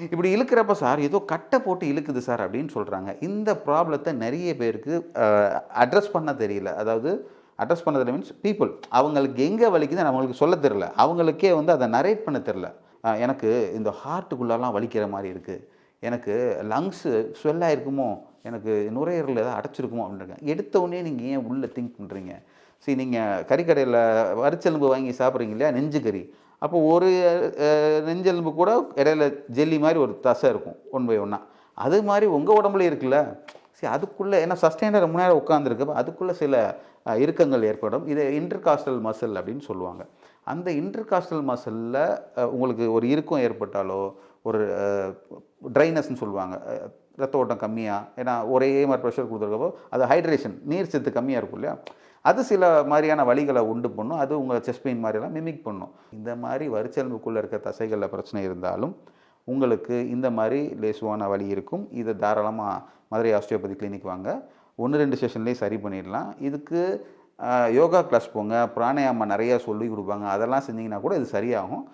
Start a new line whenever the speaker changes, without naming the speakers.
இப்படி இழுக்கிறப்ப சார் ஏதோ கட்டை போட்டு இழுக்குது சார் அப்படின்னு சொல்கிறாங்க. இந்த ப்ராப்ளத்தை நிறைய பேருக்கு அட்ரஸ் பண்ண தெரியல. அதாவது அட்ரஸ் பண்ண தெரியல மீன்ஸ் பீப்புள் அவங்களுக்கு எங்கே வலிக்குதுன்னு அவங்களுக்கு சொல்ல தெரியல. அவங்களுக்கே வந்து அதை நரேட் பண்ண தெரியல. எனக்கு இந்த ஹார்ட்டுக்குள்ளெல்லாம் வலிக்கிற மாதிரி இருக்குது, எனக்கு லங்ஸு ஸ்வெல் ஆகிருக்குமோ, எனக்கு நுரையீரல் ஏதாவது அடைச்சிருக்குமோ அப்படின்றாங்க. எடுத்த உடனே நீங்கள் ஏன் உள்ளே திங்க் பண்ணுறீங்க? சரி, நீங்கள் கறிக்கடையில் வரிச்செலும்பு வாங்கி சாப்பிட்றீங்க இல்லையா, நெஞ்சு கறி. அப்போ ஒரு நெஞ்செலும்பு கூட இடையில ஜெல்லி மாதிரி ஒரு தசை இருக்கும், ஒன் பை ஒன்னாக. அது மாதிரி உங்கள் உடம்புல இருக்குல்ல. சரி, அதுக்குள்ளே ஏன்னா சஸ்டெயினர் ரொம்ப நேரம் உட்காந்துருக்கப்ப அதுக்குள்ளே சில இறுக்கங்கள் ஏற்படும். இதை இன்டர்காஸ்டல் மசில் அப்படின்னு சொல்லுவாங்க. அந்த இன்டர்காஸ்டல் மசிலில் உங்களுக்கு ஒரு இறுக்கம் ஏற்பட்டாலோ, ஒரு ட்ரைனஸ்ன்னு சொல்லுவாங்க, ரத்த ஓட்டம் கம்மியாக, ஏன்னா ஒரே மாதிரி ப்ரெஷர் கொடுத்துருக்கப்போ அது ஹைட்ரேஷன், நீர் சத்து கம்மியாக இருக்கும் இல்லையா, அது சில மாதிரியான வலிகளை உண்டு பண்ணும். அது உங்கள் செஸ்ட் பெயின் மாதிரியெல்லாம் மிமிக் பண்ணும். இந்த மாதிரி வரிச்செலும்புக்குள்ளே இருக்க தசைகளில் பிரச்சனை இருந்தாலும் உங்களுக்கு இந்த மாதிரி லேசுவான வலி இருக்கும். இதை தாராளமாக மதுரை ஆஸ்டியோபதி கிளினிக் வாங்க. 1-2 செஷன்லேயே சரி பண்ணிடலாம். இதுக்கு யோகா கிளாஸ் போங்க, பிராணாயாமம் நிறையா சொல்லி கொடுப்பாங்க. அதெல்லாம் செஞ்சிங்கன்னா கூட இது சரியாகும்.